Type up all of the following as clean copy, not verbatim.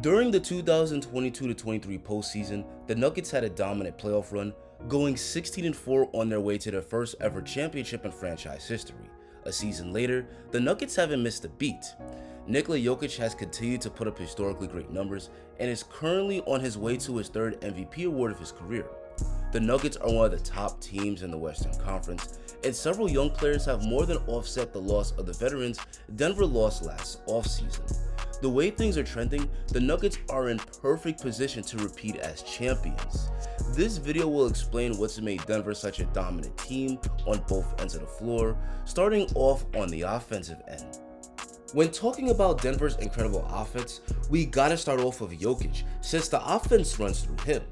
During the 2022-23 postseason, the Nuggets had a dominant playoff run, going 16-4 on their way to their first ever championship in franchise history. A season later, the Nuggets haven't missed a beat. Nikola Jokic has continued to put up historically great numbers and is currently on his way to his third MVP award of his career. The Nuggets are one of the top teams in the Western Conference, and several young players have more than offset the loss of the veterans Denver lost last offseason. The way things are trending, the Nuggets are in perfect position to repeat as champions. This video will explain what's made Denver such a dominant team on both ends of the floor, starting off on the offensive end. When talking about Denver's incredible offense, we gotta start off with Jokic, since the offense runs through him.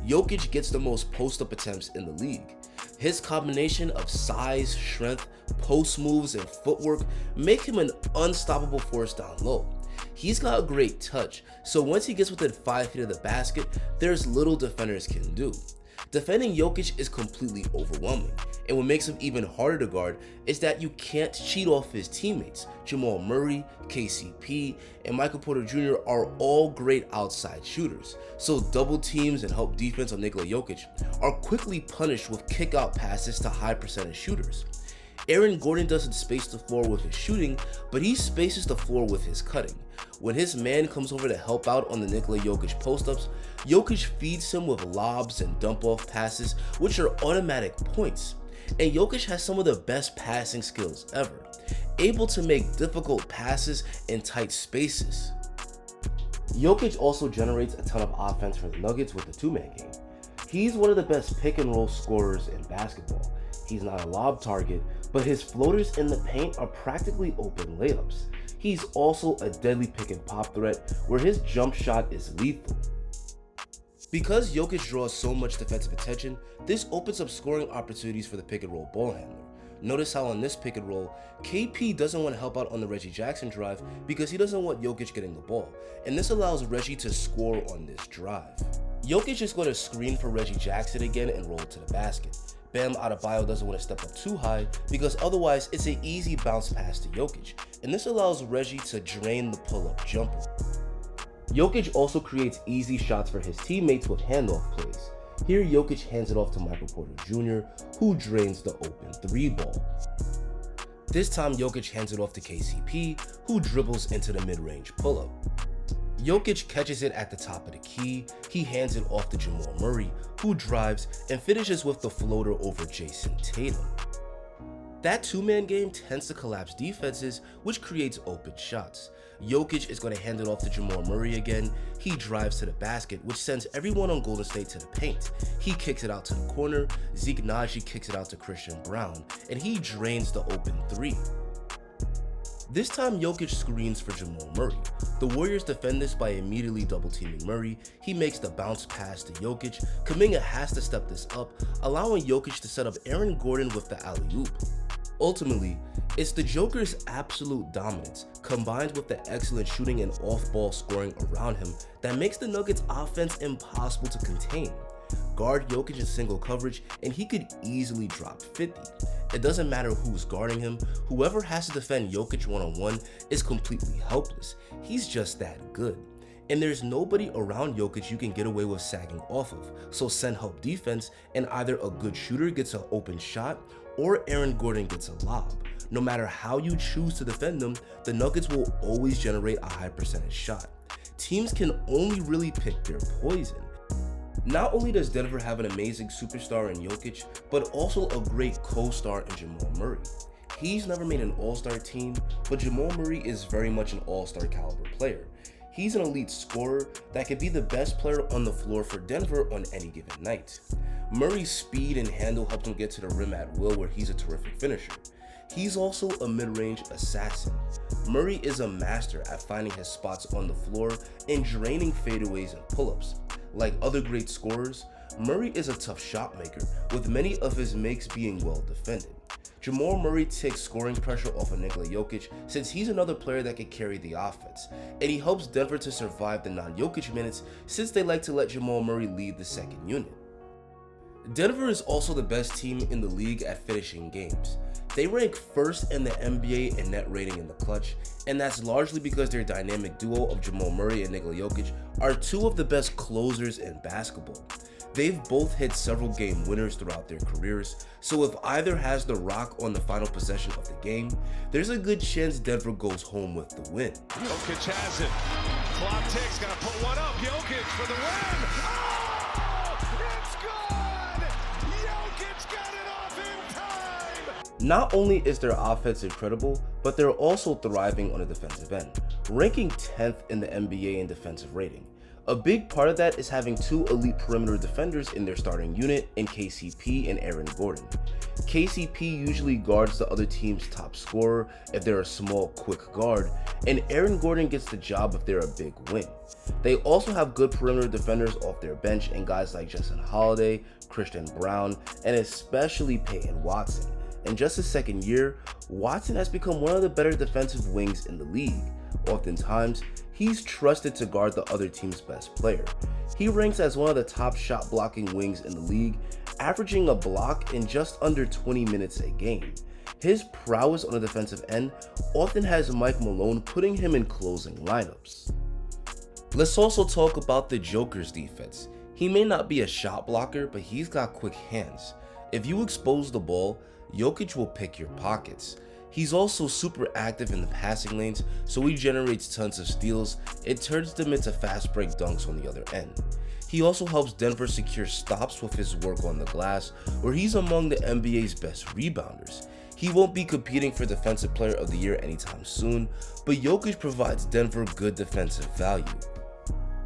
Jokic gets the most post-up attempts in the league. His combination of size, strength, post moves, and footwork make him an unstoppable force down low. He's got a great touch, so once he gets within 5 feet of the basket, there's little defenders can do. Defending Jokic is completely overwhelming, and what makes him even harder to guard is that you can't cheat off his teammates. Jamal Murray, KCP, and Michael Porter Jr. are all great outside shooters, so double teams and help defense on Nikola Jokic are quickly punished with kick-out passes to high percentage shooters. Aaron Gordon doesn't space the floor with his shooting, but he spaces the floor with his cutting. When his man comes over to help out on the Nikola Jokic post-ups, Jokic feeds him with lobs and dump-off passes, which are automatic points. And Jokic has some of the best passing skills ever, able to make difficult passes in tight spaces. Jokic also generates a ton of offense for the Nuggets with the two-man game. He's one of the best pick-and-roll scorers in basketball. He's not a lob target, but his floaters in the paint are practically open layups. He's also a deadly pick and pop threat where his jump shot is lethal. Because Jokic draws so much defensive attention, this opens up scoring opportunities for the pick and roll ball handler. Notice how on this pick and roll, KP doesn't want to help out on the Reggie Jackson drive because he doesn't want Jokic getting the ball, and this allows Reggie to score on this drive. Jokic is going to screen for Reggie Jackson again and roll to the basket. Bam Adebayo doesn't want to step up too high because otherwise it's an easy bounce pass to Jokic, and this allows Reggie to drain the pull-up jumper. Jokic also creates easy shots for his teammates with handoff plays. Here Jokic hands it off to Michael Porter Jr., who drains the open 3 ball. This time Jokic hands it off to KCP, who dribbles into the mid-range pull-up. Jokic catches it at the top of the key, he hands it off to Jamal Murray, who drives and finishes with the floater over Jason Tatum. That two-man game tends to collapse defenses, which creates open shots. Jokic is going to hand it off to Jamal Murray again, he drives to the basket, which sends everyone on Golden State to the paint. He kicks it out to the corner, Zeke Naji kicks it out to Christian Brown, and he drains the open 3. This time Jokic screens for Jamal Murray. The Warriors defend this by immediately double-teaming Murray. He makes the bounce pass to Jokic. Kuminga has to step this up, allowing Jokic to set up Aaron Gordon with the alley-oop. Ultimately, it's the Joker's absolute dominance, combined with the excellent shooting and off-ball scoring around him, that makes the Nuggets' offense impossible to contain. Guard Jokic in single coverage and he could easily drop 50. It doesn't matter who's guarding him, whoever has to defend Jokic one-on-one is completely helpless. He's just that good. And there's nobody around Jokic you can get away with sagging off of, so send help defense and either a good shooter gets an open shot or Aaron Gordon gets a lob. No matter how you choose to defend them, the Nuggets will always generate a high percentage shot. Teams can only really pick their poison. Not only does Denver have an amazing superstar in Jokic, but also a great co-star in Jamal Murray. He's never made an all-star team, but Jamal Murray is very much an all-star caliber player. He's an elite scorer that could be the best player on the floor for Denver on any given night. Murray's speed and handle helped him get to the rim at will, where he's a terrific finisher. He's also a mid-range assassin. Murray is a master at finding his spots on the floor and draining fadeaways and pull-ups. Like other great scorers, Murray is a tough shot maker, with many of his makes being well defended. Jamal Murray takes scoring pressure off of Nikola Jokic since he's another player that can carry the offense, and he helps Denver to survive the non-Jokic minutes since they like to let Jamal Murray lead the second unit. Denver is also the best team in the league at finishing games. They rank first in the NBA in net rating in the clutch, and that's largely because their dynamic duo of Jamal Murray and Nikola Jokic are two of the best closers in basketball. They've both hit several game winners throughout their careers, so if either has the rock on the final possession of the game, there's a good chance Denver goes home with the win. Jokic has it. Clock ticks, gotta put one up. Jokic for the win. Oh, it's good! Jokic got it off in time! Not only is their offense incredible, but they're also thriving on the defensive end, ranking 10th in the NBA in defensive rating. A big part of that is having two elite perimeter defenders in their starting unit in KCP and Aaron Gordon. KCP usually guards the other team's top scorer if they're a small, quick guard, and Aaron Gordon gets the job if they're a big wing. They also have good perimeter defenders off their bench in guys like Justin Holiday, Christian Brown, and especially Peyton Watson. In just his second year, Watson has become one of the better defensive wings in the league. Oftentimes, he's trusted to guard the other team's best player. He ranks as one of the top shot blocking wings in the league, averaging a block in just under 20 minutes a game. His prowess on the defensive end often has Mike Malone putting him in closing lineups. Let's also talk about the Joker's defense. He may not be a shot blocker, but he's got quick hands. If you expose the ball, Jokic will pick your pockets. He's also super active in the passing lanes, so he generates tons of steals. It turns them into fast break dunks on the other end. He also helps Denver secure stops with his work on the glass, where he's among the NBA's best rebounders. He won't be competing for Defensive Player of the Year anytime soon, but Jokic provides Denver good defensive value.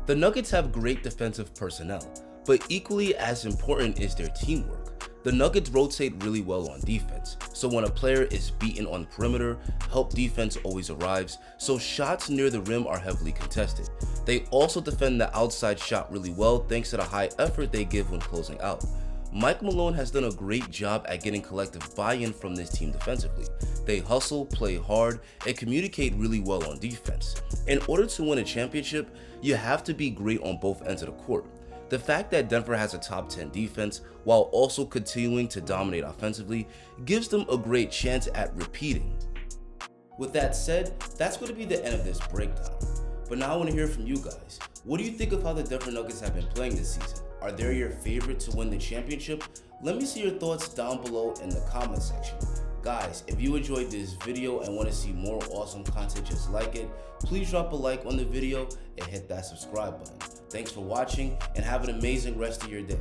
The Nuggets have great defensive personnel, but equally as important is their teamwork. The Nuggets rotate really well on defense, so when a player is beaten on the perimeter, help defense always arrives, so shots near the rim are heavily contested. They also defend the outside shot really well thanks to the high effort they give when closing out. Mike Malone has done a great job at getting collective buy-in from this team defensively. They hustle, play hard, and communicate really well on defense. In order to win a championship, you have to be great on both ends of the court. The fact that Denver has a top 10 defense while also continuing to dominate offensively gives them a great chance at repeating. With that said, that's going to be the end of this breakdown. But now I want to hear from you guys. What do you think of how the Denver Nuggets have been playing this season? Are they your favorite to win the championship? Let me see your thoughts down below in the comment section. Guys, if you enjoyed this video and want to see more awesome content just like it, please drop a like on the video and hit that subscribe button. Thanks for watching and have an amazing rest of your day.